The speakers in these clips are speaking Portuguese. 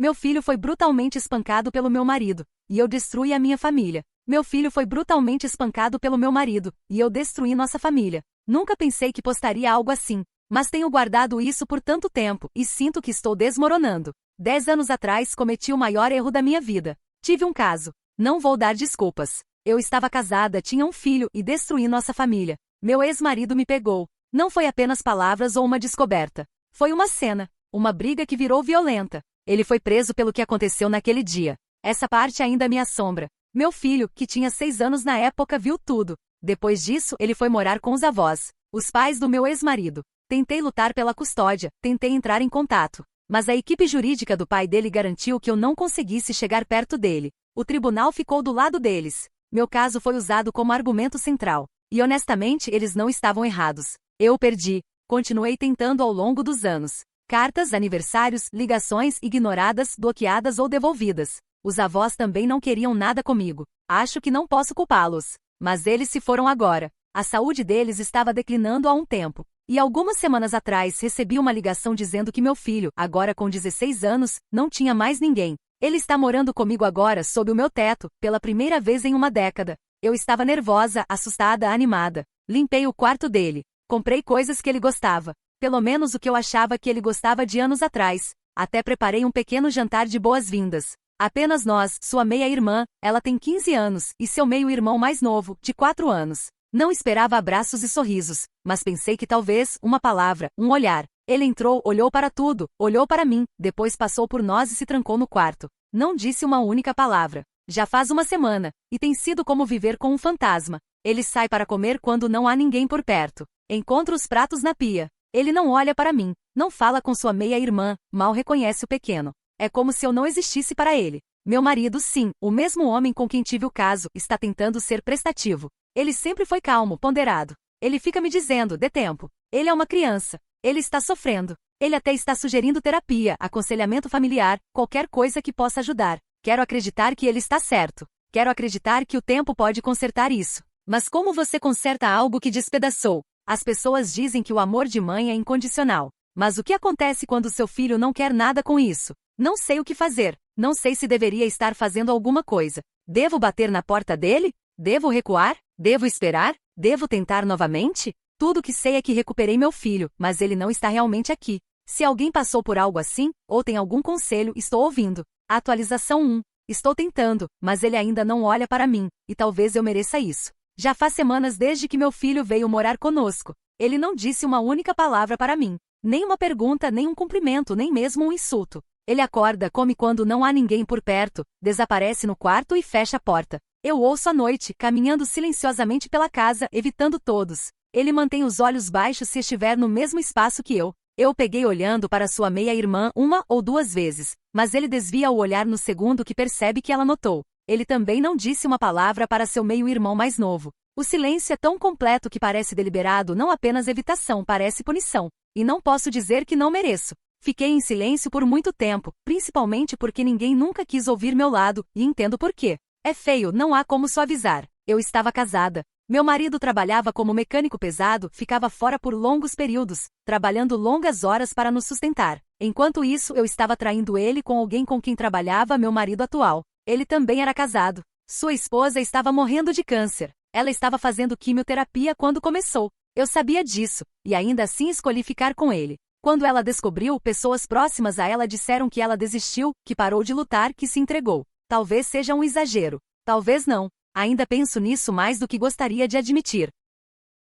Meu filho foi brutalmente espancado pelo meu marido, e eu destruí a minha família. Meu filho foi brutalmente espancado pelo meu marido, e eu destruí nossa família. Nunca pensei que postaria algo assim, mas tenho guardado isso por tanto tempo, e sinto que estou desmoronando. 10 anos atrás cometi o maior erro da minha vida. Tive um caso. Não vou dar desculpas. Eu estava casada, tinha um filho e destruí nossa família. Meu ex-marido me pegou. Não foi apenas palavras ou uma descoberta. Foi uma cena, uma briga que virou violenta. Ele foi preso pelo que aconteceu naquele dia. Essa parte ainda me assombra. Meu filho, que tinha 6 anos na época, viu tudo. Depois disso, ele foi morar com os avós, os pais do meu ex-marido. Tentei lutar pela custódia, tentei entrar em contato. Mas a equipe jurídica do pai dele garantiu que eu não conseguisse chegar perto dele. O tribunal ficou do lado deles. Meu caso foi usado como argumento central. E honestamente, eles não estavam errados. Eu perdi. Continuei tentando ao longo dos anos. Cartas, aniversários, ligações ignoradas, bloqueadas ou devolvidas. Os avós também não queriam nada comigo. Acho que não posso culpá-los. Mas eles se foram agora. A saúde deles estava declinando há um tempo. E algumas semanas atrás recebi uma ligação dizendo que meu filho, agora com 16 anos, não tinha mais ninguém. Ele está morando comigo agora sob o meu teto, pela primeira vez em uma década. Eu estava nervosa, assustada, animada. Limpei o quarto dele. Comprei coisas que ele gostava. Pelo menos o que eu achava que ele gostava de anos atrás. Até preparei um pequeno jantar de boas-vindas. Apenas nós, sua meia-irmã, ela tem 15 anos, e seu meio-irmão mais novo, de 4 anos. Não esperava abraços e sorrisos, mas pensei que talvez, uma palavra, um olhar. Ele entrou, olhou para tudo, olhou para mim, depois passou por nós e se trancou no quarto. Não disse uma única palavra. Já faz uma semana, e tem sido como viver com um fantasma. Ele sai para comer quando não há ninguém por perto. Encontra os pratos na pia. Ele não olha para mim, não fala com sua meia-irmã, mal reconhece o pequeno. É como se eu não existisse para ele. Meu marido, sim, o mesmo homem com quem tive o caso, está tentando ser prestativo. Ele sempre foi calmo, ponderado. Ele fica me dizendo, dê tempo. Ele é uma criança. Ele está sofrendo. Ele até está sugerindo terapia, aconselhamento familiar, qualquer coisa que possa ajudar. Quero acreditar que ele está certo. Quero acreditar que o tempo pode consertar isso. Mas como você conserta algo que despedaçou? As pessoas dizem que o amor de mãe é incondicional. Mas o que acontece quando seu filho não quer nada com isso? Não sei o que fazer. Não sei se deveria estar fazendo alguma coisa. Devo bater na porta dele? Devo recuar? Devo esperar? Devo tentar novamente? Tudo que sei é que recuperei meu filho, mas ele não está realmente aqui. Se alguém passou por algo assim, ou tem algum conselho, estou ouvindo. Atualização 1. Estou tentando, mas ele ainda não olha para mim, e talvez eu mereça isso. Já faz semanas desde que meu filho veio morar conosco. Ele não disse uma única palavra para mim. Nem uma pergunta, nem um cumprimento, nem mesmo um insulto. Ele acorda, come quando não há ninguém por perto, desaparece no quarto e fecha a porta. Eu ouço à noite, caminhando silenciosamente pela casa, evitando todos. Ele mantém os olhos baixos se estiver no mesmo espaço que eu. Eu peguei olhando para sua meia-irmã 1 ou 2 vezes, mas ele desvia o olhar no segundo que percebe que ela notou. Ele também não disse uma palavra para seu meio-irmão mais novo. O silêncio é tão completo que parece deliberado, não apenas evitação, parece punição. E não posso dizer que não mereço. Fiquei em silêncio por muito tempo, principalmente porque ninguém nunca quis ouvir meu lado, e entendo por quê. É feio, não há como suavizar. Eu estava casada. Meu marido trabalhava como mecânico pesado, ficava fora por longos períodos, trabalhando longas horas para nos sustentar. Enquanto isso, eu estava traindo ele com alguém com quem trabalhava meu marido atual. Ele também era casado. Sua esposa estava morrendo de câncer. Ela estava fazendo quimioterapia quando começou. Eu sabia disso, e ainda assim escolhi ficar com ele. Quando ela descobriu, pessoas próximas a ela disseram que ela desistiu, que parou de lutar, que se entregou. Talvez seja um exagero. Talvez não. Ainda penso nisso mais do que gostaria de admitir.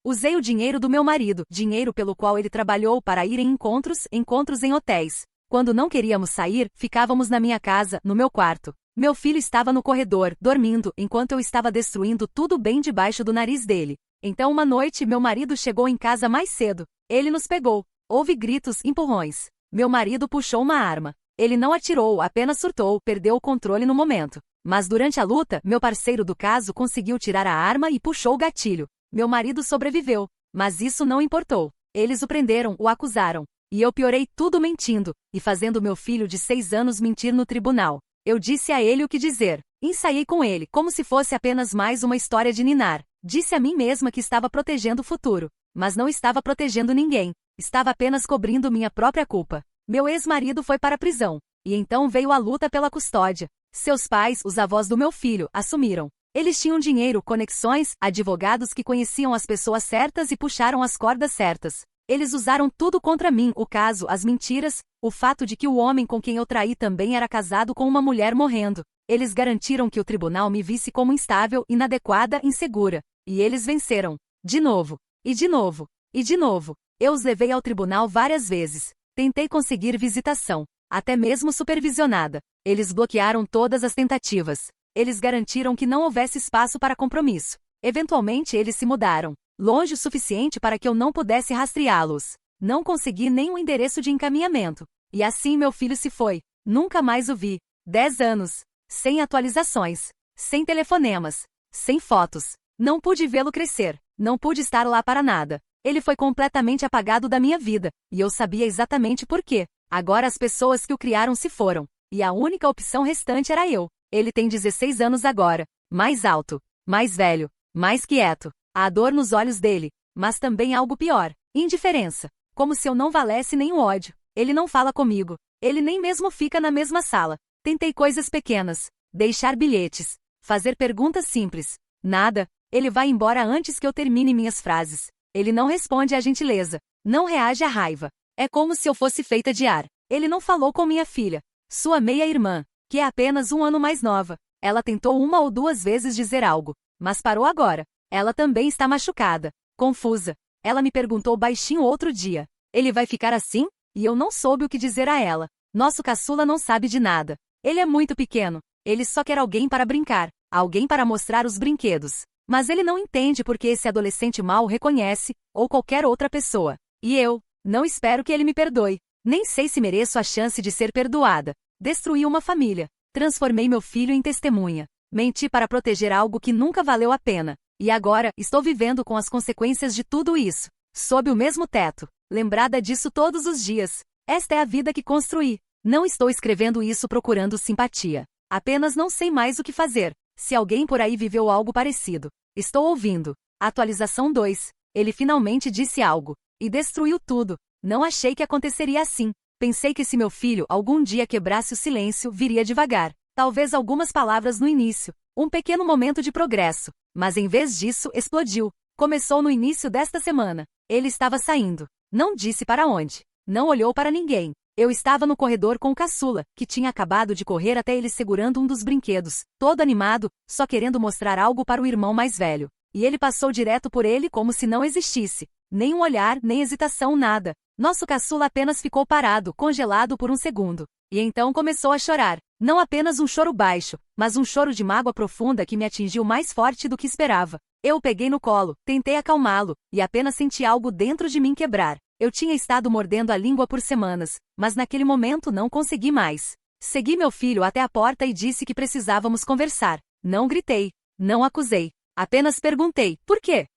Usei o dinheiro do meu marido, dinheiro pelo qual ele trabalhou para ir em encontros em hotéis. Quando não queríamos sair, ficávamos na minha casa, no meu quarto. Meu filho estava no corredor, dormindo, enquanto eu estava destruindo tudo bem debaixo do nariz dele. Então uma noite, meu marido chegou em casa mais cedo. Ele nos pegou. Houve gritos, empurrões. Meu marido puxou uma arma. Ele não atirou, apenas surtou, perdeu o controle no momento. Mas durante a luta, meu parceiro do caso conseguiu tirar a arma e puxou o gatilho. Meu marido sobreviveu. Mas isso não importou. Eles o prenderam, o acusaram. E eu piorei tudo mentindo, e fazendo meu filho de 6 anos mentir no tribunal. Eu disse a ele o que dizer. Ensaiei com ele, como se fosse apenas mais uma história de ninar. Disse a mim mesma que estava protegendo o futuro. Mas não estava protegendo ninguém. Estava apenas cobrindo minha própria culpa. Meu ex-marido foi para a prisão. E então veio a luta pela custódia. Seus pais, os avós do meu filho, assumiram. Eles tinham dinheiro, conexões, advogados que conheciam as pessoas certas e puxaram as cordas certas. Eles usaram tudo contra mim, o caso, as mentiras, o fato de que o homem com quem eu traí também era casado com uma mulher morrendo. Eles garantiram que o tribunal me visse como instável, inadequada, insegura. E eles venceram. De novo. E de novo. E de novo. Eu os levei ao tribunal várias vezes. Tentei conseguir visitação. Até mesmo supervisionada. Eles bloquearam todas as tentativas. Eles garantiram que não houvesse espaço para compromisso. Eventualmente eles se mudaram. Longe o suficiente para que eu não pudesse rastreá-los. Não consegui nem um endereço de encaminhamento. E assim meu filho se foi. Nunca mais o vi. 10 anos. Sem atualizações. Sem telefonemas. Sem fotos. Não pude vê-lo crescer. Não pude estar lá para nada. Ele foi completamente apagado da minha vida. E eu sabia exatamente por quê. Agora as pessoas que o criaram se foram. E a única opção restante era eu. Ele tem 16 anos agora. Mais alto. Mais velho. Mais quieto. Há dor nos olhos dele, mas também algo pior, indiferença. Como se eu não valesse nem o ódio. Ele não fala comigo. Ele nem mesmo fica na mesma sala. Tentei coisas pequenas. Deixar bilhetes. Fazer perguntas simples. Nada. Ele vai embora antes que eu termine minhas frases. Ele não responde à gentileza. Não reage à raiva. É como se eu fosse feita de ar. Ele não falou com minha filha. Sua meia-irmã, que é apenas 1 ano mais nova. Ela tentou 1 ou 2 vezes dizer algo, mas parou agora. Ela também está machucada, confusa. Ela me perguntou baixinho outro dia. Ele vai ficar assim? E eu não soube o que dizer a ela. Nosso caçula não sabe de nada. Ele é muito pequeno. Ele só quer alguém para brincar. Alguém para mostrar os brinquedos. Mas ele não entende porque esse adolescente mal o reconhece, ou qualquer outra pessoa. E eu, não espero que ele me perdoe. Nem sei se mereço a chance de ser perdoada. Destruí uma família. Transformei meu filho em testemunha. Menti para proteger algo que nunca valeu a pena. E agora, estou vivendo com as consequências de tudo isso. Sob o mesmo teto. Lembrada disso todos os dias. Esta é a vida que construí. Não estou escrevendo isso procurando simpatia. Apenas não sei mais o que fazer. Se alguém por aí viveu algo parecido. Estou ouvindo. Atualização 2. Ele finalmente disse algo. E destruiu tudo. Não achei que aconteceria assim. Pensei que se meu filho algum dia quebrasse o silêncio, viria devagar. Talvez algumas palavras no início. Um pequeno momento de progresso. Mas em vez disso, explodiu. Começou no início desta semana. Ele estava saindo. Não disse para onde. Não olhou para ninguém. Eu estava no corredor com o caçula, que tinha acabado de correr até ele segurando um dos brinquedos, todo animado, só querendo mostrar algo para o irmão mais velho. E ele passou direto por ele como se não existisse. Nem um olhar, nem hesitação, nada. Nosso caçula apenas ficou parado, congelado por um segundo. E então começou a chorar. Não apenas um choro baixo, mas um choro de mágoa profunda que me atingiu mais forte do que esperava. Eu o peguei no colo, tentei acalmá-lo, e apenas senti algo dentro de mim quebrar. Eu tinha estado mordendo a língua por semanas, mas naquele momento não consegui mais. Segui meu filho até a porta e disse que precisávamos conversar. Não gritei, não acusei. Apenas perguntei, por quê?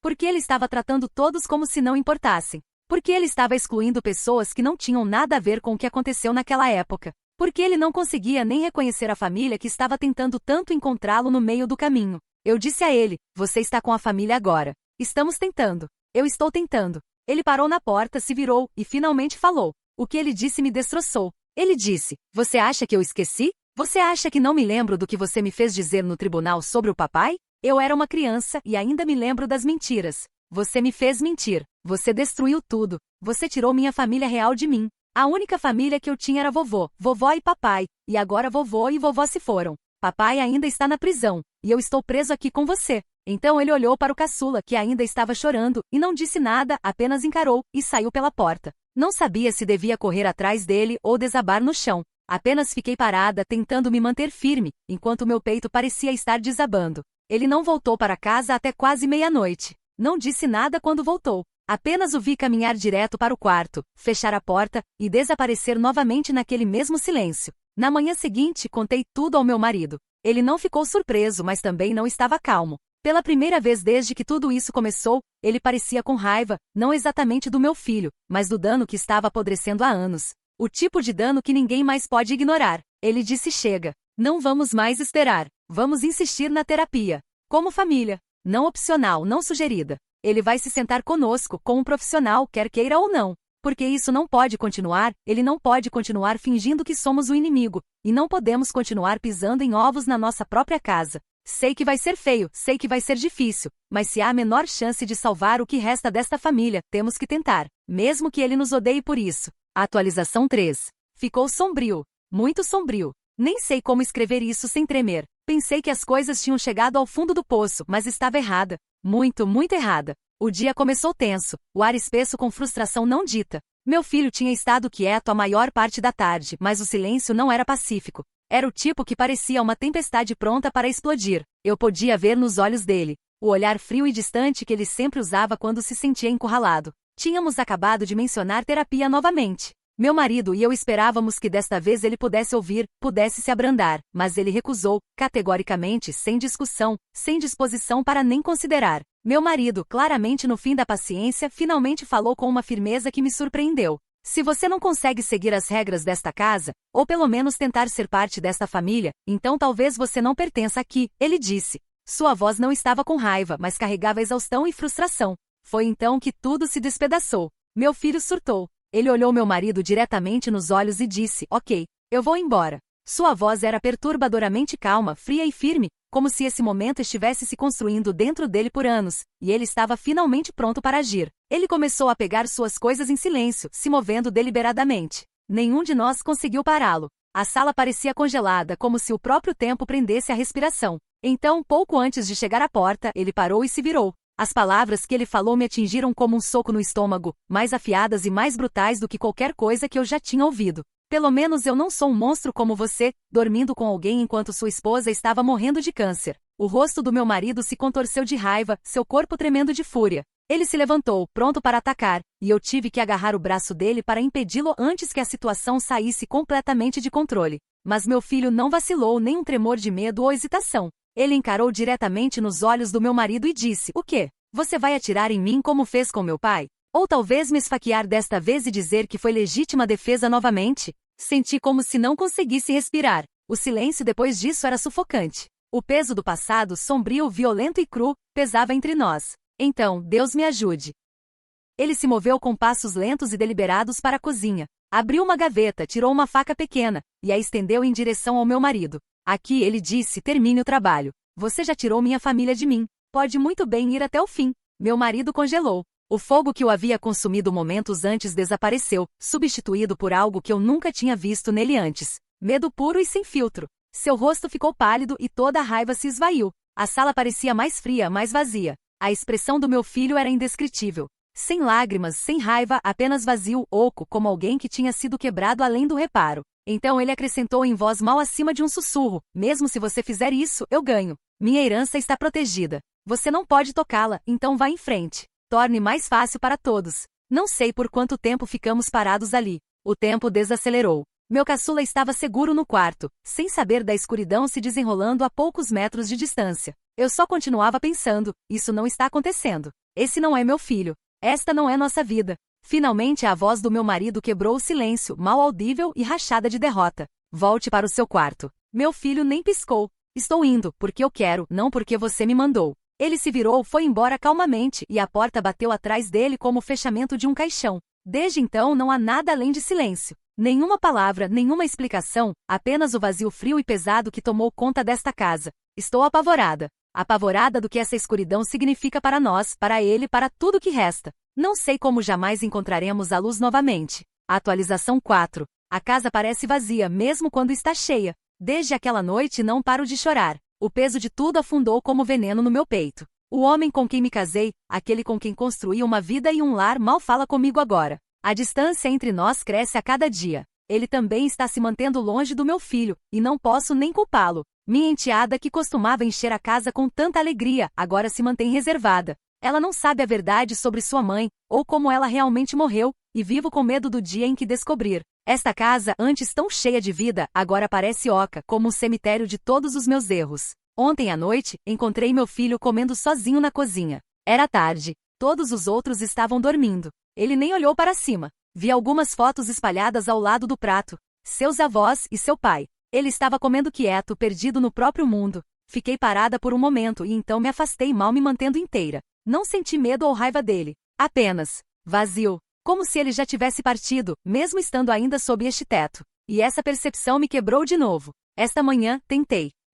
Porque ele estava tratando todos como se não importassem. Porque ele estava excluindo pessoas que não tinham nada a ver com o que aconteceu naquela época. Porque ele não conseguia nem reconhecer a família que estava tentando tanto encontrá-lo no meio do caminho. Eu disse a ele, você está com a família agora. Estamos tentando. Eu estou tentando. Ele parou na porta, se virou, e finalmente falou. O que ele disse me destroçou. Ele disse, você acha que eu esqueci? Você acha que não me lembro do que você me fez dizer no tribunal sobre o papai? Eu era uma criança e ainda me lembro das mentiras. Você me fez mentir. Você destruiu tudo. Você tirou minha família real de mim. A única família que eu tinha era vovô, vovó e papai. E agora vovô e vovó se foram. Papai ainda está na prisão. E eu estou preso aqui com você. Então ele olhou para o caçula, que ainda estava chorando, e não disse nada, apenas encarou, e saiu pela porta. Não sabia se devia correr atrás dele ou desabar no chão. Apenas fiquei parada, tentando me manter firme, enquanto meu peito parecia estar desabando. Ele não voltou para casa até quase meia-noite. Não disse nada quando voltou. Apenas o vi caminhar direto para o quarto, fechar a porta, e desaparecer novamente naquele mesmo silêncio. Na manhã seguinte, contei tudo ao meu marido. Ele não ficou surpreso, mas também não estava calmo. Pela primeira vez desde que tudo isso começou, ele parecia com raiva, não exatamente do meu filho, mas do dano que estava apodrecendo há anos. O tipo de dano que ninguém mais pode ignorar. Ele disse chega. Não vamos mais esperar. Vamos insistir na terapia. Como família. Não opcional, não sugerida. Ele vai se sentar conosco, com um profissional, quer queira ou não. Porque isso não pode continuar, ele não pode continuar fingindo que somos o inimigo, e não podemos continuar pisando em ovos na nossa própria casa. Sei que vai ser feio, sei que vai ser difícil, mas se há a menor chance de salvar o que resta desta família, temos que tentar, mesmo que ele nos odeie por isso. Atualização 3. Ficou sombrio. Muito sombrio. Nem sei como escrever isso sem tremer. Pensei que as coisas tinham chegado ao fundo do poço, mas estava errada. Muito, muito errada. O dia começou tenso, o ar espesso com frustração não dita. Meu filho tinha estado quieto a maior parte da tarde, mas o silêncio não era pacífico. Era o tipo que parecia uma tempestade pronta para explodir. Eu podia ver nos olhos dele o olhar frio e distante que ele sempre usava quando se sentia encurralado. Tínhamos acabado de mencionar terapia novamente. Meu marido e eu esperávamos que desta vez ele pudesse ouvir, pudesse se abrandar, mas ele recusou, categoricamente, sem discussão, sem disposição para nem considerar. Meu marido, claramente no fim da paciência, finalmente falou com uma firmeza que me surpreendeu. Se você não consegue seguir as regras desta casa, ou pelo menos tentar ser parte desta família, então talvez você não pertença aqui, ele disse. Sua voz não estava com raiva, mas carregava exaustão e frustração. Foi então que tudo se despedaçou. Meu filho surtou. Ele olhou meu marido diretamente nos olhos e disse, ok, eu vou embora. Sua voz era perturbadoramente calma, fria e firme, como se esse momento estivesse se construindo dentro dele por anos, e ele estava finalmente pronto para agir. Ele começou a pegar suas coisas em silêncio, se movendo deliberadamente. Nenhum de nós conseguiu pará-lo. A sala parecia congelada, como se o próprio tempo prendesse a respiração. Então, pouco antes de chegar à porta, ele parou e se virou. As palavras que ele falou me atingiram como um soco no estômago, mais afiadas e mais brutais do que qualquer coisa que eu já tinha ouvido. Pelo menos eu não sou um monstro como você, dormindo com alguém enquanto sua esposa estava morrendo de câncer. O rosto do meu marido se contorceu de raiva, seu corpo tremendo de fúria. Ele se levantou, pronto para atacar, e eu tive que agarrar o braço dele para impedi-lo antes que a situação saísse completamente de controle. Mas meu filho não vacilou nem um tremor de medo ou hesitação. Ele encarou diretamente nos olhos do meu marido e disse, o quê? Você vai atirar em mim como fez com meu pai? Ou talvez me esfaquear desta vez e dizer que foi legítima defesa novamente? Senti como se não conseguisse respirar. O silêncio depois disso era sufocante. O peso do passado, sombrio, violento e cru, pesava entre nós. Então, Deus me ajude. Ele se moveu com passos lentos e deliberados para a cozinha. Abriu uma gaveta, tirou uma faca pequena, e a estendeu em direção ao meu marido. Aqui, ele disse, termine o trabalho. Você já tirou minha família de mim. Pode muito bem ir até o fim. Meu marido congelou. O fogo que o havia consumido momentos antes desapareceu, substituído por algo que eu nunca tinha visto nele antes. Medo puro e sem filtro. Seu rosto ficou pálido e toda a raiva se esvaiu. A sala parecia mais fria, mais vazia. A expressão do meu filho era indescritível. Sem lágrimas, sem raiva, apenas vazio, oco, como alguém que tinha sido quebrado além do reparo. Então ele acrescentou em voz mal acima de um sussurro, mesmo se você fizer isso, eu ganho. Minha herança está protegida. Você não pode tocá-la, então vá em frente. Torne mais fácil para todos. Não sei por quanto tempo ficamos parados ali. O tempo desacelerou. Meu caçula estava seguro no quarto, sem saber da escuridão se desenrolando a poucos metros de distância. Eu só continuava pensando, isso não está acontecendo. Esse não é meu filho. Esta não é nossa vida. Finalmente a voz do meu marido quebrou o silêncio, mal audível e rachada de derrota. Volte para o seu quarto. Meu filho nem piscou. Estou indo, porque eu quero, não porque você me mandou. Ele se virou, foi embora calmamente, e a porta bateu atrás dele como o fechamento de um caixão. Desde então não há nada além de silêncio. Nenhuma palavra, nenhuma explicação, apenas o vazio frio e pesado que tomou conta desta casa. Estou apavorada. Apavorada do que essa escuridão significa para nós, para ele, para tudo que resta. Não sei como jamais encontraremos a luz novamente. Atualização 4. A casa parece vazia, mesmo quando está cheia. Desde aquela noite não paro de chorar. O peso de tudo afundou como veneno no meu peito. O homem com quem me casei, aquele com quem construí uma vida e um lar, mal fala comigo agora. A distância entre nós cresce a cada dia. Ele também está se mantendo longe do meu filho, e não posso nem culpá-lo. Minha enteada que costumava encher a casa com tanta alegria, agora se mantém reservada. Ela não sabe a verdade sobre sua mãe, ou como ela realmente morreu, e vivo com medo do dia em que descobrir. Esta casa, antes tão cheia de vida, agora parece oca, como um cemitério de todos os meus erros. Ontem à noite, encontrei meu filho comendo sozinho na cozinha. Era tarde. Todos os outros estavam dormindo. Ele nem olhou para cima. Vi algumas fotos espalhadas ao lado do prato. Seus avós e seu pai. Ele estava comendo quieto, perdido no próprio mundo. Fiquei parada por um momento e então me afastei mal me mantendo inteira. Não senti medo ou raiva dele. Apenas vazio. Como se ele já tivesse partido, mesmo estando ainda sob este teto. E essa percepção me quebrou de novo. Esta manhã,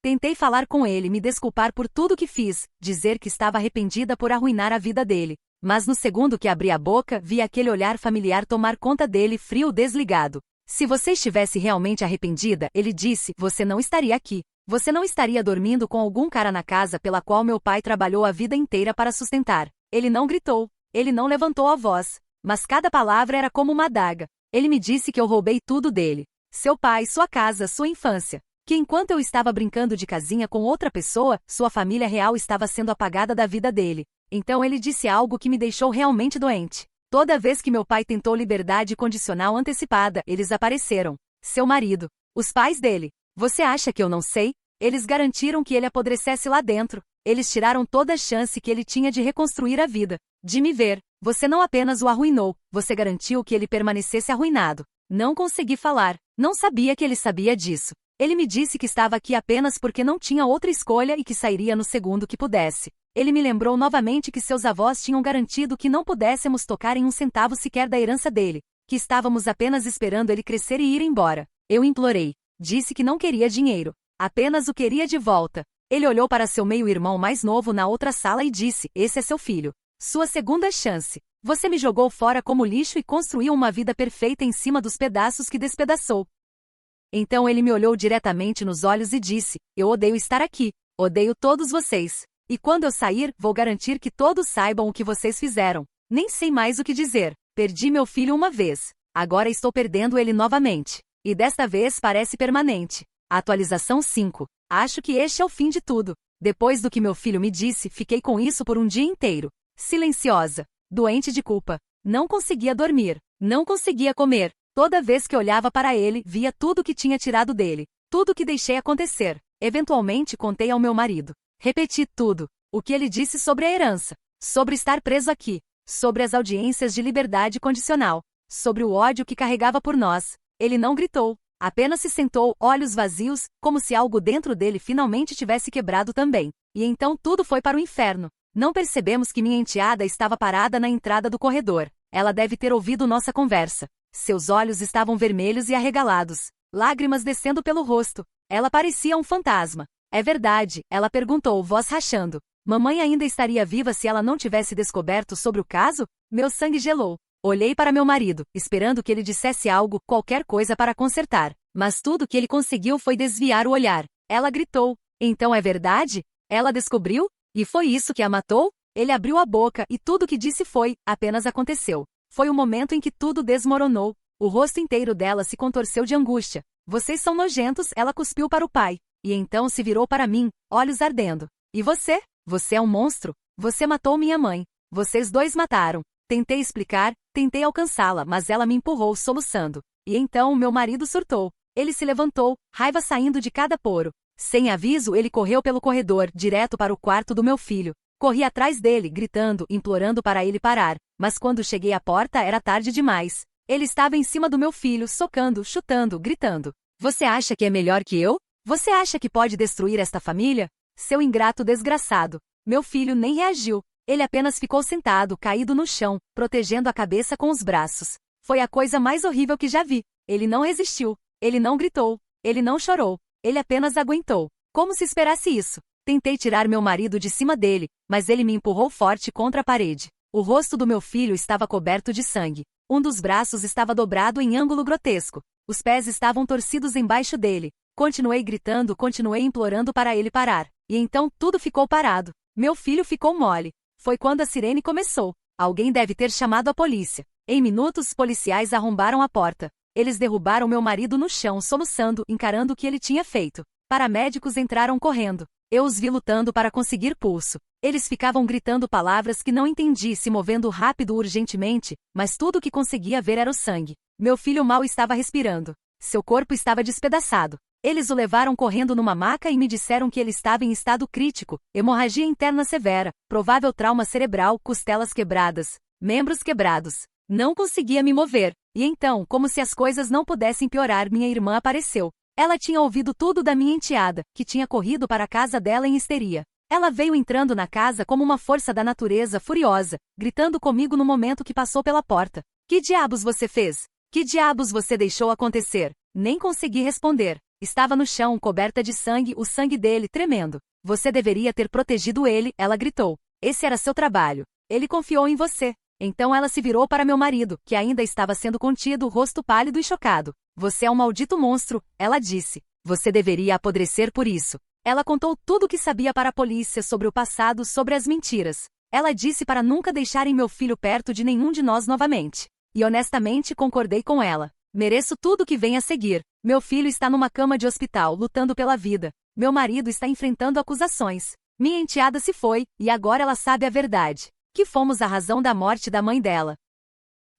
Tentei falar com ele, me desculpar por tudo que fiz, dizer que estava arrependida por arruinar a vida dele. Mas no segundo que abri a boca, vi aquele olhar familiar tomar conta dele, frio, desligado. Se você estivesse realmente arrependida, ele disse, você não estaria aqui. Você não estaria dormindo com algum cara na casa pela qual meu pai trabalhou a vida inteira para sustentar. Ele não gritou. Ele não levantou a voz. Mas cada palavra era como uma adaga. Ele me disse que eu roubei tudo dele. Seu pai, sua casa, sua infância. Que enquanto eu estava brincando de casinha com outra pessoa, sua família real estava sendo apagada da vida dele. Então ele disse algo que me deixou realmente doente. Toda vez que meu pai tentou liberdade condicional antecipada, eles apareceram. Seu marido. Os pais dele. Você acha que eu não sei? Eles garantiram que ele apodrecesse lá dentro. Eles tiraram toda a chance que ele tinha de reconstruir a vida. De me ver. Você não apenas o arruinou, você garantiu que ele permanecesse arruinado. Não consegui falar. Não sabia que ele sabia disso. Ele me disse que estava aqui apenas porque não tinha outra escolha e que sairia no segundo que pudesse. Ele me lembrou novamente que seus avós tinham garantido que não pudéssemos tocar em um centavo sequer da herança dele, que estávamos apenas esperando ele crescer e ir embora. Eu implorei. Disse que não queria dinheiro. Apenas o queria de volta. Ele olhou para seu meio-irmão mais novo na outra sala e disse, esse é seu filho. Sua segunda chance. Você me jogou fora como lixo e construiu uma vida perfeita em cima dos pedaços que despedaçou. Então ele me olhou diretamente nos olhos e disse, eu odeio estar aqui, odeio todos vocês. E quando eu sair, vou garantir que todos saibam o que vocês fizeram. Nem sei mais o que dizer. Perdi meu filho uma vez. Agora estou perdendo ele novamente. E desta vez parece permanente. Atualização 5. Acho que este é o fim de tudo. Depois do que meu filho me disse, fiquei com isso por um dia inteiro. Silenciosa. Doente de culpa. Não conseguia dormir. Não conseguia comer. Toda vez que olhava para ele, via tudo que tinha tirado dele. Tudo que deixei acontecer. Eventualmente contei ao meu marido. Repeti tudo. O que ele disse sobre a herança. Sobre estar preso aqui. Sobre as audiências de liberdade condicional. Sobre o ódio que carregava por nós. Ele não gritou. Apenas se sentou, olhos vazios, como se algo dentro dele finalmente tivesse quebrado também. E então tudo foi para o inferno. Não percebemos que minha enteada estava parada na entrada do corredor. Ela deve ter ouvido nossa conversa. Seus olhos estavam vermelhos e arregalados. Lágrimas descendo pelo rosto. Ela parecia um fantasma. É verdade, ela perguntou, voz rachando. Mamãe ainda estaria viva se ela não tivesse descoberto sobre o caso? Meu sangue gelou. Olhei para meu marido, esperando que ele dissesse algo, qualquer coisa para consertar. Mas tudo que ele conseguiu foi desviar o olhar. Ela gritou. Então é verdade? Ela descobriu? E foi isso que a matou? Ele abriu a boca e tudo que disse foi, apenas aconteceu. Foi o momento em que tudo desmoronou. O rosto inteiro dela se contorceu de angústia. Vocês são nojentos, ela cuspiu para o pai. E então se virou para mim, olhos ardendo. E você? Você é um monstro? Você matou minha mãe. Vocês dois mataram. Tentei explicar, tentei alcançá-la, mas ela me empurrou soluçando. E então meu marido surtou. Ele se levantou, raiva saindo de cada poro. Sem aviso, ele correu pelo corredor, direto para o quarto do meu filho. Corri atrás dele, gritando, implorando para ele parar. Mas quando cheguei à porta era tarde demais. Ele estava em cima do meu filho, socando, chutando, gritando. Você acha que é melhor que eu? Você acha que pode destruir esta família? Seu ingrato desgraçado. Meu filho nem reagiu. Ele apenas ficou sentado, caído no chão, protegendo a cabeça com os braços. Foi a coisa mais horrível que já vi. Ele não resistiu. Ele não gritou. Ele não chorou. Ele apenas aguentou. Como se esperasse isso? Tentei tirar meu marido de cima dele, mas ele me empurrou forte contra a parede. O rosto do meu filho estava coberto de sangue. Um dos braços estava dobrado em ângulo grotesco. Os pés estavam torcidos embaixo dele. Continuei gritando, continuei implorando para ele parar. E então tudo ficou parado. Meu filho ficou mole. Foi quando a sirene começou. Alguém deve ter chamado a polícia. Em minutos, policiais arrombaram a porta. Eles derrubaram meu marido no chão, soluçando, encarando o que ele tinha feito. Paramédicos entraram correndo. Eu os vi lutando para conseguir pulso. Eles ficavam gritando palavras que não entendi, se movendo rápido urgentemente, mas tudo o que conseguia ver era o sangue. Meu filho mal estava respirando. Seu corpo estava despedaçado. Eles o levaram correndo numa maca e me disseram que ele estava em estado crítico, hemorragia interna severa, provável trauma cerebral, costelas quebradas, membros quebrados. Não conseguia me mover. E então, como se as coisas não pudessem piorar, minha irmã apareceu. Ela tinha ouvido tudo da minha enteada, que tinha corrido para a casa dela em histeria. Ela veio entrando na casa como uma força da natureza furiosa, gritando comigo no momento que passou pela porta. Que diabos você fez? Que diabos você deixou acontecer? Nem consegui responder. Estava no chão, coberta de sangue, o sangue dele tremendo. Você deveria ter protegido ele, ela gritou. Esse era seu trabalho. Ele confiou em você. Então ela se virou para meu marido, que ainda estava sendo contido, o rosto pálido e chocado. Você é um maldito monstro, ela disse. Você deveria apodrecer por isso. Ela contou tudo o que sabia para a polícia sobre o passado, sobre as mentiras. Ela disse para nunca deixarem meu filho perto de nenhum de nós novamente. E honestamente concordei com ela. Mereço tudo o que vem a seguir. Meu filho está numa cama de hospital, lutando pela vida. Meu marido está enfrentando acusações. Minha enteada se foi, e agora ela sabe a verdade. Que fomos a razão da morte da mãe dela.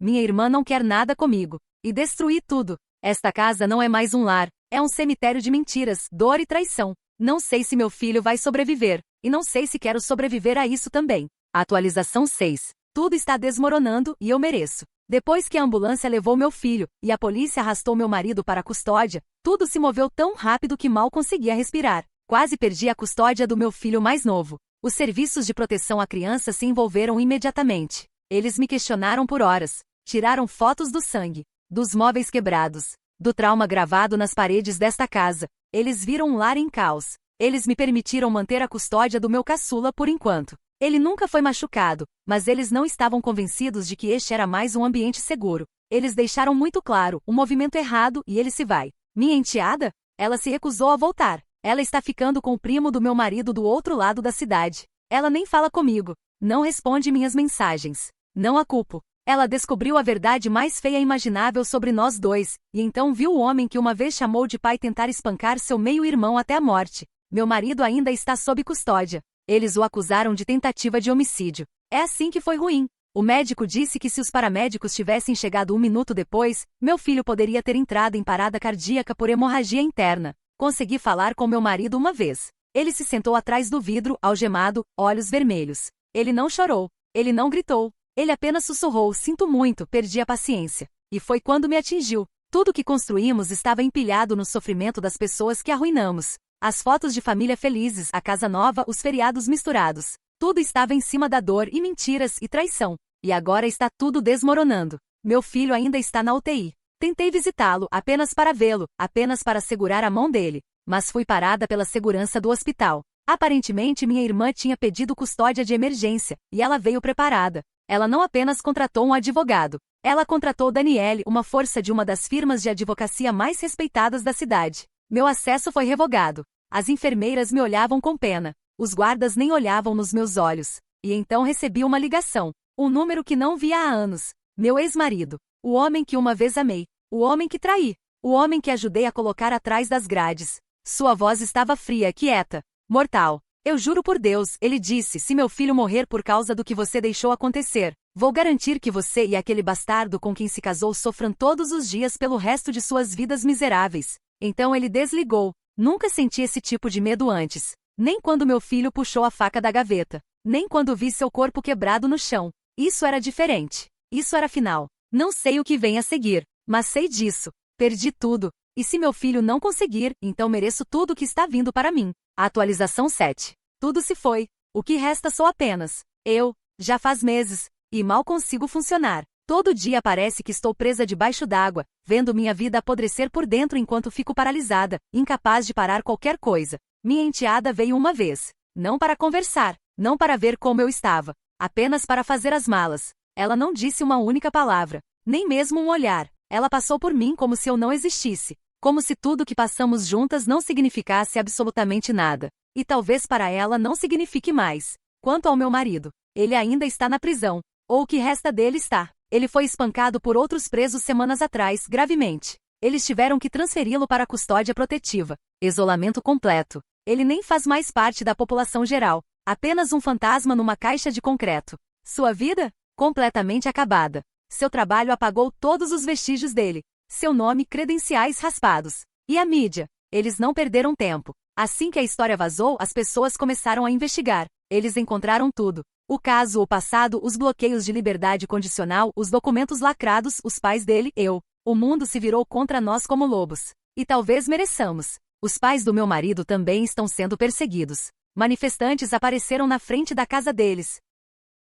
Minha irmã não quer nada comigo. E destruí tudo. Esta casa não é mais um lar. É um cemitério de mentiras, dor e traição. Não sei se meu filho vai sobreviver. E não sei se quero sobreviver a isso também. Atualização 6. Tudo está desmoronando, e eu mereço. Depois que a ambulância levou meu filho, e a polícia arrastou meu marido para a custódia, tudo se moveu tão rápido que mal conseguia respirar. Quase perdi a custódia do meu filho mais novo. Os serviços de proteção à criança se envolveram imediatamente. Eles me questionaram por horas. Tiraram fotos do sangue, dos móveis quebrados, do trauma gravado nas paredes desta casa. Eles viram um lar em caos. Eles me permitiram manter a custódia do meu caçula por enquanto. Ele nunca foi machucado, mas eles não estavam convencidos de que este era mais um ambiente seguro. Eles deixaram muito claro, um movimento errado e ele se vai. Minha enteada? Ela se recusou a voltar. Ela está ficando com o primo do meu marido do outro lado da cidade. Ela nem fala comigo. Não responde minhas mensagens. Não a culpo. Ela descobriu a verdade mais feia imaginável sobre nós dois, e então viu o homem que uma vez chamou de pai tentar espancar seu meio-irmão até a morte. Meu marido ainda está sob custódia. Eles o acusaram de tentativa de homicídio. É assim que foi ruim. O médico disse que se os paramédicos tivessem chegado 1 minuto depois, meu filho poderia ter entrado em parada cardíaca por hemorragia interna. Consegui falar com meu marido uma vez. Ele se sentou atrás do vidro, algemado, olhos vermelhos. Ele não chorou. Ele não gritou. Ele apenas sussurrou: sinto muito, perdi a paciência. E foi quando me atingiu. Tudo que construímos estava empilhado no sofrimento das pessoas que arruinamos. As fotos de família felizes, a casa nova, os feriados misturados. Tudo estava em cima da dor e mentiras e traição. E agora está tudo desmoronando. Meu filho ainda está na UTI. Tentei visitá-lo, apenas para vê-lo, apenas para segurar a mão dele. Mas fui parada pela segurança do hospital. Aparentemente minha irmã tinha pedido custódia de emergência, e ela veio preparada. Ela não apenas contratou um advogado. Ela contratou Daniele, uma força de uma das firmas de advocacia mais respeitadas da cidade. Meu acesso foi revogado. As enfermeiras me olhavam com pena. Os guardas nem olhavam nos meus olhos. E então recebi uma ligação. Um número que não via há anos. Meu ex-marido. O homem que uma vez amei. O homem que traí. O homem que ajudei a colocar atrás das grades. Sua voz estava fria, quieta. Mortal. Eu juro por Deus, ele disse, se meu filho morrer por causa do que você deixou acontecer, vou garantir que você e aquele bastardo com quem se casou sofram todos os dias pelo resto de suas vidas miseráveis. Então ele desligou. Nunca senti esse tipo de medo antes. Nem quando meu filho puxou a faca da gaveta. Nem quando vi seu corpo quebrado no chão. Isso era diferente. Isso era final. Não sei o que vem a seguir, mas sei disso. Perdi tudo. E se meu filho não conseguir, então mereço tudo que está vindo para mim. Atualização 7. Tudo se foi. O que resta sou apenas eu. Já faz meses. E mal consigo funcionar. Todo dia parece que estou presa debaixo d'água, vendo minha vida apodrecer por dentro enquanto fico paralisada, incapaz de parar qualquer coisa. Minha enteada veio uma vez. Não para conversar. Não para ver como eu estava. Apenas para fazer as malas. Ela não disse uma única palavra. Nem mesmo um olhar. Ela passou por mim como se eu não existisse. Como se tudo que passamos juntas não significasse absolutamente nada. E talvez para ela não signifique mais. Quanto ao meu marido, ele ainda está na prisão. Ou o que resta dele está. Ele foi espancado por outros presos semanas atrás, gravemente. Eles tiveram que transferi-lo para a custódia protetiva. Isolamento completo. Ele nem faz mais parte da população geral. Apenas um fantasma numa caixa de concreto. Sua vida? Completamente acabada. Seu trabalho apagou todos os vestígios dele. Seu nome, credenciais raspados. E a mídia? Eles não perderam tempo. Assim que a história vazou, as pessoas começaram a investigar. Eles encontraram tudo. O caso, o passado, os bloqueios de liberdade condicional, os documentos lacrados, os pais dele, eu. O mundo se virou contra nós como lobos. E talvez mereçamos. Os pais do meu marido também estão sendo perseguidos. Manifestantes apareceram na frente da casa deles.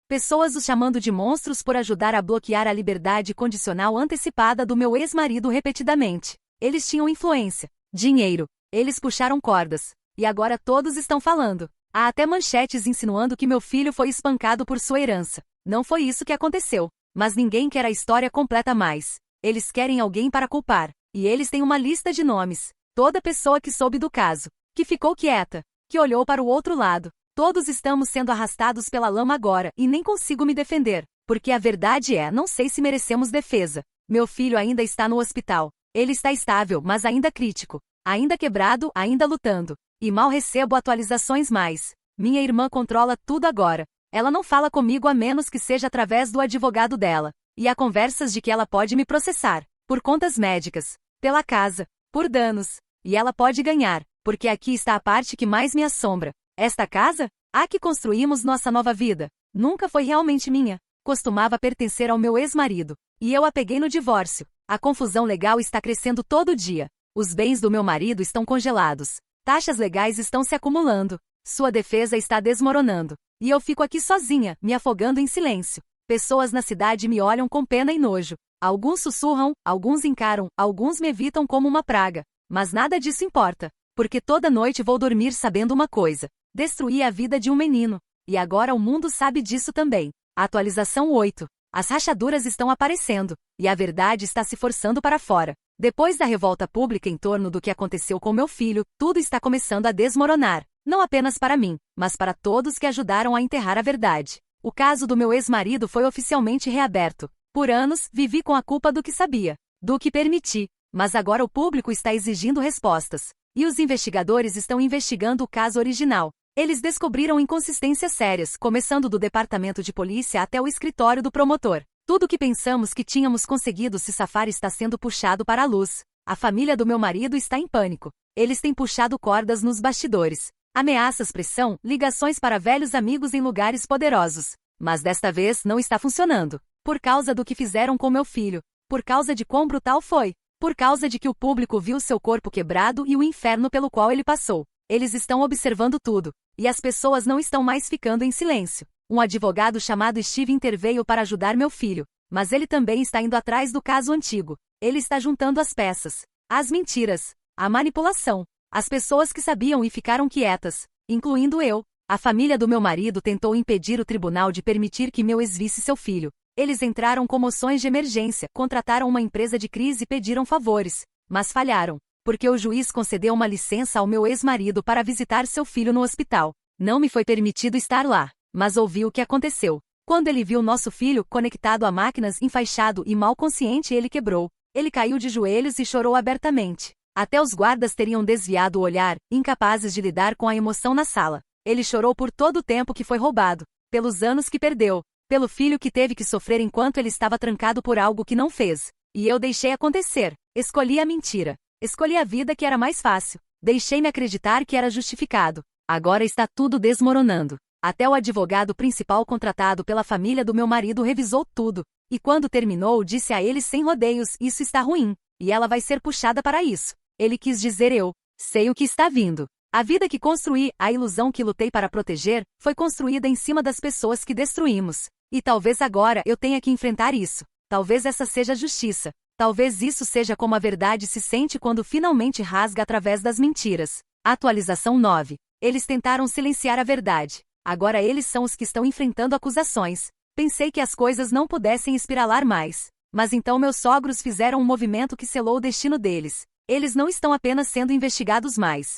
Pessoas os chamando de monstros por ajudar a bloquear a liberdade condicional antecipada do meu ex-marido repetidamente. Eles tinham influência, dinheiro, eles puxaram cordas. E agora todos estão falando. Há até manchetes insinuando que meu filho foi espancado por sua herança. Não foi isso que aconteceu. Mas ninguém quer a história completa mais. Eles querem alguém para culpar. E eles têm uma lista de nomes. Toda pessoa que soube do caso, que ficou quieta, que olhou para o outro lado. Todos estamos sendo arrastados pela lama agora e nem consigo me defender. Porque a verdade é, não sei se merecemos defesa. Meu filho ainda está no hospital. Ele está estável, mas ainda crítico. Ainda quebrado, ainda lutando. E mal recebo atualizações mais. Minha irmã controla tudo agora. Ela não fala comigo a menos que seja através do advogado dela. E há conversas de que ela pode me processar. Por contas médicas. Pela casa. Por danos. E ela pode ganhar. Porque aqui está a parte que mais me assombra. Esta casa? A que construímos nossa nova vida. Nunca foi realmente minha. Costumava pertencer ao meu ex-marido. E eu a peguei no divórcio. A confusão legal está crescendo todo dia. Os bens do meu marido estão congelados. Taxas legais estão se acumulando. Sua defesa está desmoronando. E eu fico aqui sozinha, me afogando em silêncio. Pessoas na cidade me olham com pena e nojo. Alguns sussurram, alguns encaram, alguns me evitam como uma praga. Mas nada disso importa. Porque toda noite vou dormir sabendo uma coisa. Destruí a vida de um menino. E agora o mundo sabe disso também. Atualização 8. As rachaduras estão aparecendo. E a verdade está se forçando para fora. Depois da revolta pública em torno do que aconteceu com meu filho, tudo está começando a desmoronar. Não apenas para mim, mas para todos que ajudaram a enterrar a verdade. O caso do meu ex-marido foi oficialmente reaberto. Por anos, vivi com a culpa do que sabia, do que permiti. Mas agora o público está exigindo respostas. E os investigadores estão investigando o caso original. Eles descobriram inconsistências sérias, começando do departamento de polícia até o escritório do promotor. Tudo que pensamos que tínhamos conseguido se safar está sendo puxado para a luz. A família do meu marido está em pânico. Eles têm puxado cordas nos bastidores. Ameaças, pressão, ligações para velhos amigos em lugares poderosos. Mas desta vez não está funcionando. Por causa do que fizeram com meu filho. Por causa de quão brutal foi. Por causa de que o público viu seu corpo quebrado e o inferno pelo qual ele passou. Eles estão observando tudo. E as pessoas não estão mais ficando em silêncio. Um advogado chamado Steve interveio para ajudar meu filho. Mas ele também está indo atrás do caso antigo. Ele está juntando as peças. As mentiras. A manipulação. As pessoas que sabiam e ficaram quietas. Incluindo eu. A família do meu marido tentou impedir o tribunal de permitir que meu ex visse seu filho. Eles entraram com moções de emergência, contrataram uma empresa de crise e pediram favores. Mas falharam. Porque o juiz concedeu uma licença ao meu ex-marido para visitar seu filho no hospital. Não me foi permitido estar lá. Mas ouvi o que aconteceu. Quando ele viu nosso filho conectado a máquinas, enfaixado e mal consciente, ele quebrou. Ele caiu de joelhos e chorou abertamente. Até os guardas teriam desviado o olhar, incapazes de lidar com a emoção na sala. Ele chorou por todo o tempo que foi roubado, pelos anos que perdeu, pelo filho que teve que sofrer enquanto ele estava trancado por algo que não fez. E eu deixei acontecer. Escolhi a mentira. Escolhi a vida que era mais fácil. Deixei-me acreditar que era justificado. Agora está tudo desmoronando. Até o advogado principal contratado pela família do meu marido revisou tudo. E quando terminou, disse a eles sem rodeios, isso está ruim. E ela vai ser puxada para isso. Ele quis dizer eu. Sei o que está vindo. A vida que construí, a ilusão que lutei para proteger, foi construída em cima das pessoas que destruímos. E talvez agora eu tenha que enfrentar isso. Talvez essa seja a justiça. Talvez isso seja como a verdade se sente quando finalmente rasga através das mentiras. Atualização 9. Eles tentaram silenciar a verdade. Agora eles são os que estão enfrentando acusações. Pensei que as coisas não pudessem espiralar mais. Mas então meus sogros fizeram um movimento que selou o destino deles. Eles não estão apenas sendo investigados mais.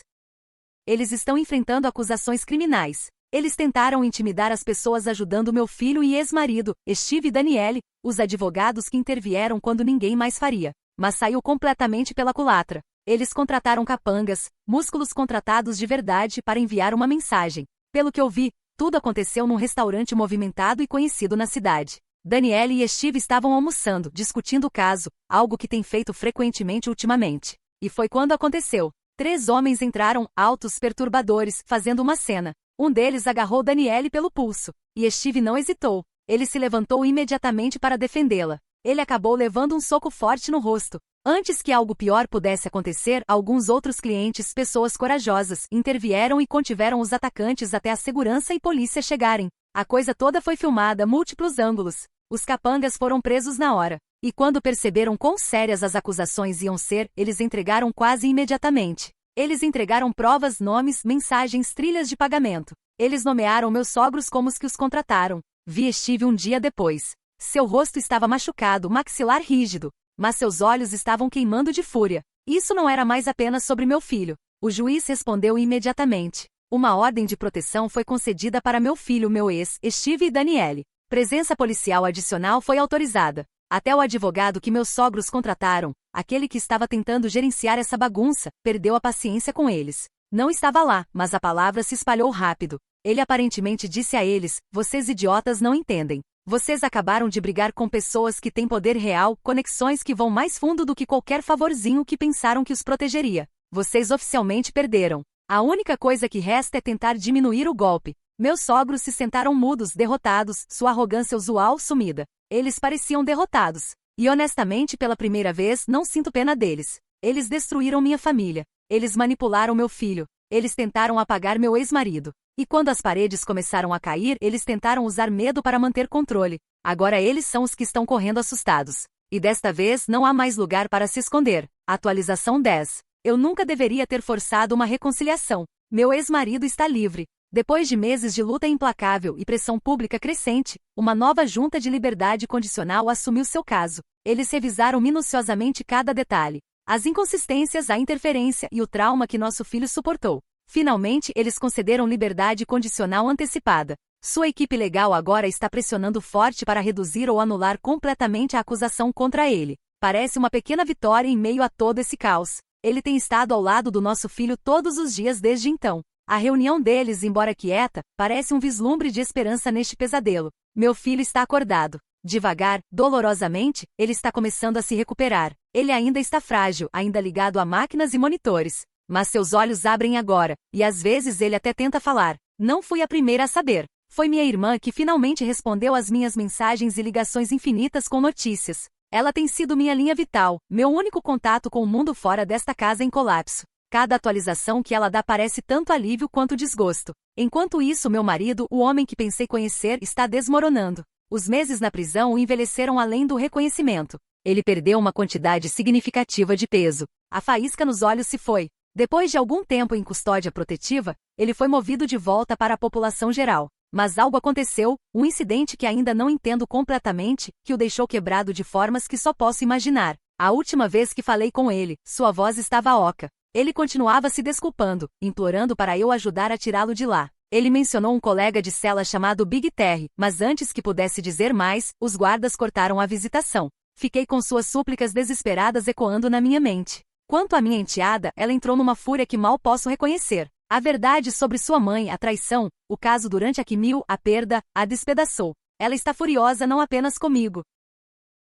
Eles estão enfrentando acusações criminais. Eles tentaram intimidar as pessoas ajudando meu filho e ex-marido, Steve e Daniele, os advogados que intervieram quando ninguém mais faria. Mas saiu completamente pela culatra. Eles contrataram capangas, músculos contratados de verdade para enviar uma mensagem. Pelo que eu vi, tudo aconteceu num restaurante movimentado e conhecido na cidade. Daniele e Steve estavam almoçando, discutindo o caso, algo que tem feito frequentemente ultimamente. E foi quando aconteceu. 3 homens entraram, altos, perturbadores, fazendo uma cena. Um deles agarrou Daniele pelo pulso. E Steve não hesitou. Ele se levantou imediatamente para defendê-la. Ele acabou levando um soco forte no rosto. Antes que algo pior pudesse acontecer, alguns outros clientes, pessoas corajosas, intervieram e contiveram os atacantes até a segurança e polícia chegarem. A coisa toda foi filmada múltiplos ângulos. Os capangas foram presos na hora. E quando perceberam quão sérias as acusações iam ser, eles entregaram quase imediatamente. Eles entregaram provas, nomes, mensagens, trilhas de pagamento. Eles nomearam meus sogros como os que os contrataram. Vi Steve um dia depois. Seu rosto estava machucado, maxilar rígido. Mas seus olhos estavam queimando de fúria. Isso não era mais apenas sobre meu filho. O juiz respondeu imediatamente. Uma ordem de proteção foi concedida para meu filho, meu ex, Steve e Daniele. Presença policial adicional foi autorizada. Até o advogado que meus sogros contrataram, aquele que estava tentando gerenciar essa bagunça, perdeu a paciência com eles. Não estava lá, mas a palavra se espalhou rápido. Ele aparentemente disse a eles: vocês idiotas não entendem. Vocês acabaram de brigar com pessoas que têm poder real, conexões que vão mais fundo do que qualquer favorzinho que pensaram que os protegeria. Vocês oficialmente perderam. A única coisa que resta é tentar diminuir o golpe. Meus sogros se sentaram mudos, derrotados, sua arrogância usual sumida. Eles pareciam derrotados. E honestamente, pela primeira vez, não sinto pena deles. Eles destruíram minha família. Eles manipularam meu filho. Eles tentaram apagar meu ex-marido. E quando as paredes começaram a cair, eles tentaram usar medo para manter controle. Agora eles são os que estão correndo assustados. E desta vez não há mais lugar para se esconder. Atualização 10. Eu nunca deveria ter forçado uma reconciliação. Meu ex-marido está livre. Depois de meses de luta implacável e pressão pública crescente, uma nova junta de liberdade condicional assumiu seu caso. Eles revisaram minuciosamente cada detalhe. As inconsistências, a interferência e o trauma que nosso filho suportou. Finalmente, eles concederam liberdade condicional antecipada. Sua equipe legal agora está pressionando forte para reduzir ou anular completamente a acusação contra ele. Parece uma pequena vitória em meio a todo esse caos. Ele tem estado ao lado do nosso filho todos os dias desde então. A reunião deles, embora quieta, parece um vislumbre de esperança neste pesadelo. Meu filho está acordado. Devagar, dolorosamente, ele está começando a se recuperar. Ele ainda está frágil, ainda ligado a máquinas e monitores. Mas seus olhos abrem agora, e às vezes ele até tenta falar. Não fui a primeira a saber. Foi minha irmã que finalmente respondeu às minhas mensagens e ligações infinitas com notícias. Ela tem sido minha linha vital, meu único contato com o mundo fora desta casa em colapso. Cada atualização que ela dá parece tanto alívio quanto desgosto. Enquanto isso, meu marido, o homem que pensei conhecer, está desmoronando. Os meses na prisão o envelheceram além do reconhecimento. Ele perdeu uma quantidade significativa de peso. A faísca nos olhos se foi. Depois de algum tempo em custódia protetiva, ele foi movido de volta para a população geral. Mas algo aconteceu, um incidente que ainda não entendo completamente, que o deixou quebrado de formas que só posso imaginar. A última vez que falei com ele, sua voz estava oca. Ele continuava se desculpando, implorando para eu ajudar a tirá-lo de lá. Ele mencionou um colega de cela chamado Big Terry, mas antes que pudesse dizer mais, os guardas cortaram a visitação. Fiquei com suas súplicas desesperadas ecoando na minha mente. Quanto à minha enteada, ela entrou numa fúria que mal posso reconhecer. A verdade sobre sua mãe, a traição, o caso durante a quimio, a perda, a despedaçou. Ela está furiosa não apenas comigo,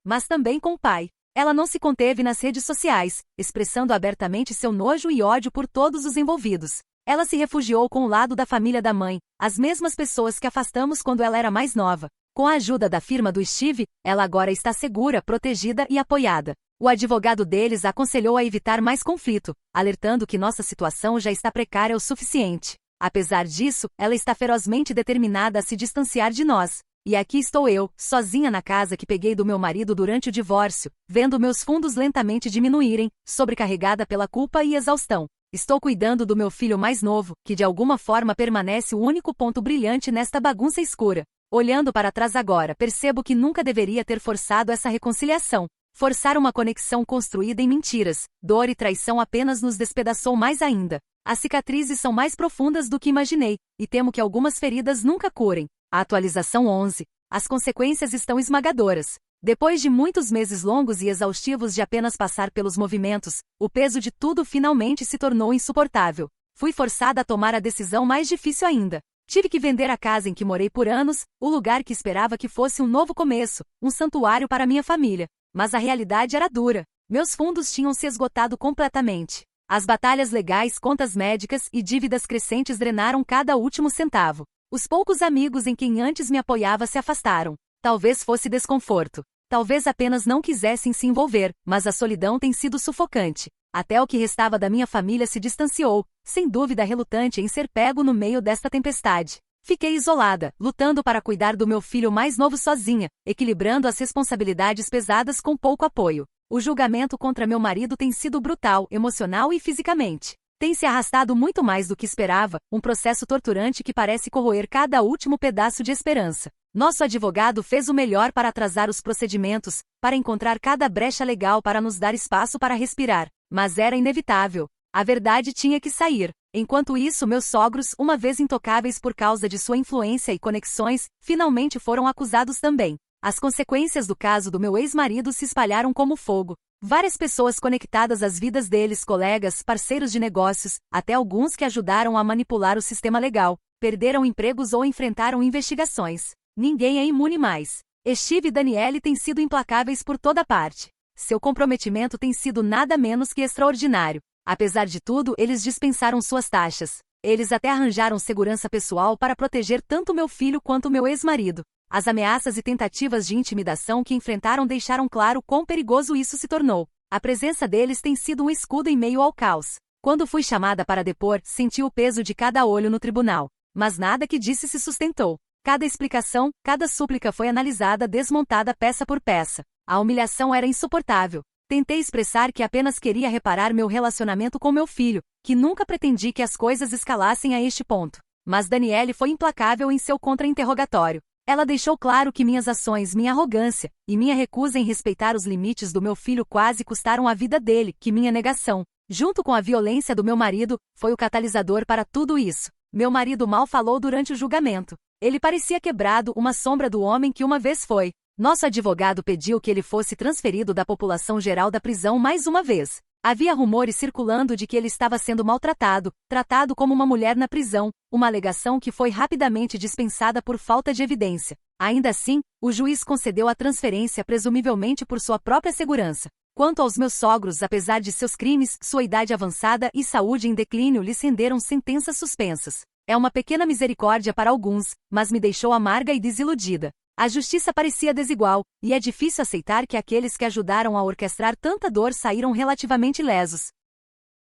mas também com o pai. Ela não se conteve nas redes sociais, expressando abertamente seu nojo e ódio por todos os envolvidos. Ela se refugiou com o lado da família da mãe, as mesmas pessoas que afastamos quando ela era mais nova. Com a ajuda da firma do Steve, ela agora está segura, protegida e apoiada. O advogado deles a aconselhou a evitar mais conflito, alertando que nossa situação já está precária o suficiente. Apesar disso, ela está ferozmente determinada a se distanciar de nós. E aqui estou eu, sozinha na casa que peguei do meu marido durante o divórcio, vendo meus fundos lentamente diminuírem, sobrecarregada pela culpa e exaustão. Estou cuidando do meu filho mais novo, que de alguma forma permanece o único ponto brilhante nesta bagunça escura. Olhando para trás agora, percebo que nunca deveria ter forçado essa reconciliação. Forçar uma conexão construída em mentiras, dor e traição apenas nos despedaçou mais ainda. As cicatrizes são mais profundas do que imaginei, e temo que algumas feridas nunca curem. A atualização 11. As consequências estão esmagadoras. Depois de muitos meses longos e exaustivos de apenas passar pelos movimentos, o peso de tudo finalmente se tornou insuportável. Fui forçada a tomar a decisão mais difícil ainda. Tive que vender a casa em que morei por anos, o lugar que esperava que fosse um novo começo, um santuário para minha família. Mas a realidade era dura. Meus fundos tinham se esgotado completamente. As batalhas legais, contas médicas e dívidas crescentes drenaram cada último centavo. Os poucos amigos em quem antes me apoiava se afastaram. Talvez fosse desconforto. Talvez apenas não quisessem se envolver, mas a solidão tem sido sufocante. Até o que restava da minha família se distanciou, sem dúvida relutante em ser pego no meio desta tempestade. Fiquei isolada, lutando para cuidar do meu filho mais novo sozinha, equilibrando as responsabilidades pesadas com pouco apoio. O julgamento contra meu marido tem sido brutal, emocional e fisicamente. Tem se arrastado muito mais do que esperava, um processo torturante que parece corroer cada último pedaço de esperança. Nosso advogado fez o melhor para atrasar os procedimentos, para encontrar cada brecha legal para nos dar espaço para respirar, mas era inevitável. A verdade tinha que sair. Enquanto isso, meus sogros, uma vez intocáveis por causa de sua influência e conexões, finalmente foram acusados também. As consequências do caso do meu ex-marido se espalharam como fogo. Várias pessoas conectadas às vidas deles, colegas, parceiros de negócios, até alguns que ajudaram a manipular o sistema legal, perderam empregos ou enfrentaram investigações. Ninguém é imune mais. Steve e Danielle têm sido implacáveis por toda parte. Seu comprometimento tem sido nada menos que extraordinário. Apesar de tudo, eles dispensaram suas taxas. Eles até arranjaram segurança pessoal para proteger tanto meu filho quanto meu ex-marido. As ameaças e tentativas de intimidação que enfrentaram deixaram claro quão perigoso isso se tornou. A presença deles tem sido um escudo em meio ao caos. Quando fui chamada para depor, senti o peso de cada olho no tribunal. Mas nada que disse se sustentou. Cada explicação, cada súplica foi analisada, desmontada peça por peça. A humilhação era insuportável. Tentei expressar que apenas queria reparar meu relacionamento com meu filho, que nunca pretendi que as coisas escalassem a este ponto. Mas Danielle foi implacável em seu contra-interrogatório. Ela deixou claro que minhas ações, minha arrogância e minha recusa em respeitar os limites do meu filho quase custaram a vida dele, que minha negação, junto com a violência do meu marido, foi o catalisador para tudo isso. Meu marido mal falou durante o julgamento. Ele parecia quebrado, uma sombra do homem que uma vez foi. Nosso advogado pediu que ele fosse transferido da população geral da prisão mais uma vez. Havia rumores circulando de que ele estava sendo maltratado, tratado como uma mulher na prisão, uma alegação que foi rapidamente dispensada por falta de evidência. Ainda assim, o juiz concedeu a transferência presumivelmente por sua própria segurança. Quanto aos meus sogros, apesar de seus crimes, sua idade avançada e saúde em declínio lhes renderam sentenças suspensas. É uma pequena misericórdia para alguns, mas me deixou amarga e desiludida. A justiça parecia desigual, e é difícil aceitar que aqueles que ajudaram a orquestrar tanta dor saíram relativamente lesos.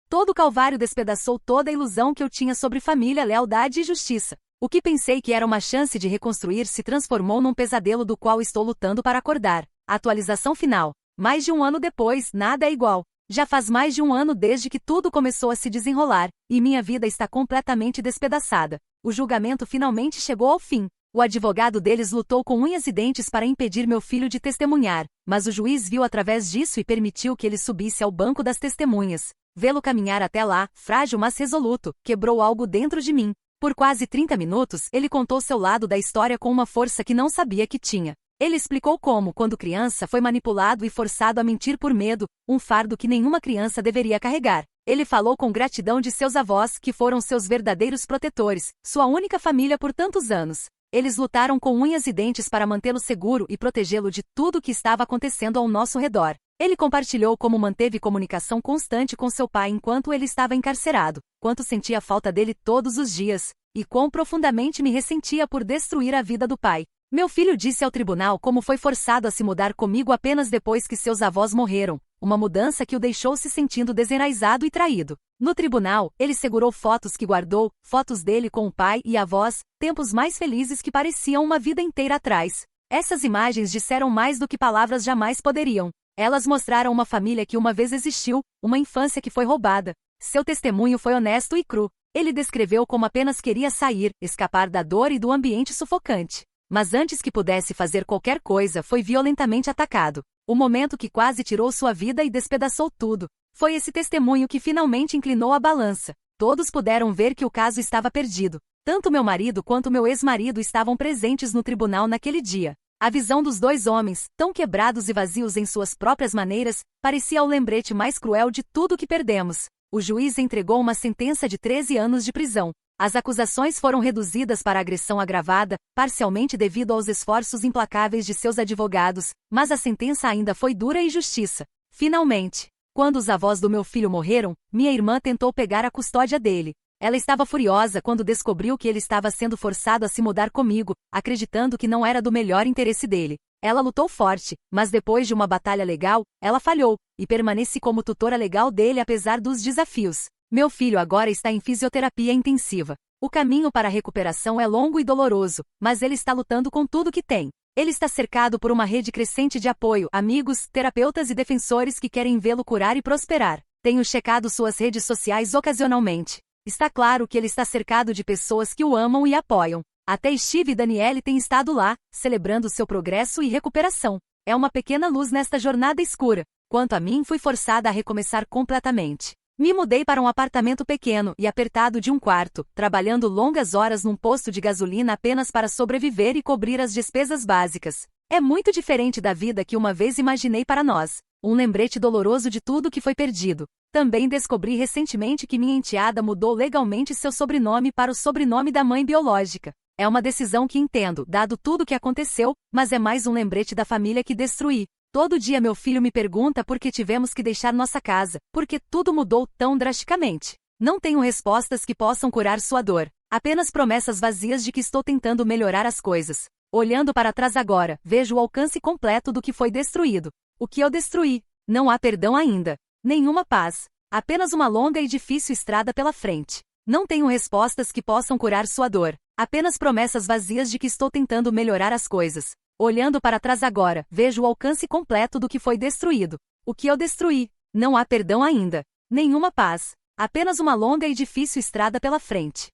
Todo o calvário despedaçou toda a ilusão que eu tinha sobre família, lealdade e justiça. O que pensei que era uma chance de reconstruir se transformou num pesadelo do qual estou lutando para acordar. Atualização final. Mais de um ano depois, nada é igual. Já faz mais de um ano desde que tudo começou a se desenrolar, e minha vida está completamente despedaçada. O julgamento finalmente chegou ao fim. O advogado deles lutou com unhas e dentes para impedir meu filho de testemunhar, mas o juiz viu através disso e permitiu que ele subisse ao banco das testemunhas. Vê-lo caminhar até lá, frágil mas resoluto, quebrou algo dentro de mim. Por quase 30 minutos, ele contou seu lado da história com uma força que não sabia que tinha. Ele explicou como, quando criança, foi manipulado e forçado a mentir por medo, um fardo que nenhuma criança deveria carregar. Ele falou com gratidão de seus avós, que foram seus verdadeiros protetores, sua única família por tantos anos. Eles lutaram com unhas e dentes para mantê-lo seguro e protegê-lo de tudo o que estava acontecendo ao nosso redor. Ele compartilhou como manteve comunicação constante com seu pai enquanto ele estava encarcerado, quanto sentia falta dele todos os dias, e quão profundamente me ressentia por destruir a vida do pai. Meu filho disse ao tribunal como foi forçado a se mudar comigo apenas depois que seus avós morreram, uma mudança que o deixou se sentindo desenraizado e traído. No tribunal, ele segurou fotos que guardou, fotos dele com o pai e avós, tempos mais felizes que pareciam uma vida inteira atrás. Essas imagens disseram mais do que palavras jamais poderiam. Elas mostraram uma família que uma vez existiu, uma infância que foi roubada. Seu testemunho foi honesto e cru. Ele descreveu como apenas queria sair, escapar da dor e do ambiente sufocante. Mas antes que pudesse fazer qualquer coisa, foi violentamente atacado. O momento que quase tirou sua vida e despedaçou tudo. Foi esse testemunho que finalmente inclinou a balança. Todos puderam ver que o caso estava perdido. Tanto meu marido quanto meu ex-marido estavam presentes no tribunal naquele dia. A visão dos dois homens, tão quebrados e vazios em suas próprias maneiras, parecia o lembrete mais cruel de tudo que perdemos. O juiz entregou uma sentença de 13 anos de prisão. As acusações foram reduzidas para agressão agravada, parcialmente devido aos esforços implacáveis de seus advogados, mas a sentença ainda foi dura e justiça. Finalmente, quando os avós do meu filho morreram, minha irmã tentou pegar a custódia dele. Ela estava furiosa quando descobriu que ele estava sendo forçado a se mudar comigo, acreditando que não era do melhor interesse dele. Ela lutou forte, mas depois de uma batalha legal, ela falhou, e permaneci como tutora legal dele apesar dos desafios. Meu filho agora está em fisioterapia intensiva. O caminho para a recuperação é longo e doloroso, mas ele está lutando com tudo que tem. Ele está cercado por uma rede crescente de apoio, amigos, terapeutas e defensores que querem vê-lo curar e prosperar. Tenho checado suas redes sociais ocasionalmente. Está claro que ele está cercado de pessoas que o amam e apoiam. Até Steve e Danielle têm estado lá, celebrando seu progresso e recuperação. É uma pequena luz nesta jornada escura. Quanto a mim, fui forçada a recomeçar completamente. Me mudei para um apartamento pequeno e apertado de um quarto, trabalhando longas horas num posto de gasolina apenas para sobreviver e cobrir as despesas básicas. É muito diferente da vida que uma vez imaginei para nós. Um lembrete doloroso de tudo que foi perdido. Também descobri recentemente que minha enteada mudou legalmente seu sobrenome para o sobrenome da mãe biológica. É uma decisão que entendo, dado tudo o que aconteceu, mas é mais um lembrete da família que destruí. Todo dia meu filho me pergunta por que tivemos que deixar nossa casa, por que tudo mudou tão drasticamente. Não tenho respostas que possam curar sua dor, apenas promessas vazias de que estou tentando melhorar as coisas. Olhando para trás agora, vejo o alcance completo do que foi destruído. O que eu destruí? Não há perdão ainda. Nenhuma paz. Apenas uma longa e difícil estrada pela frente. Não tenho respostas que possam curar sua dor, apenas promessas vazias de que estou tentando melhorar as coisas. Olhando para trás agora, vejo o alcance completo do que foi destruído. O que eu destruí? Não há perdão ainda. Nenhuma paz. Apenas uma longa e difícil estrada pela frente.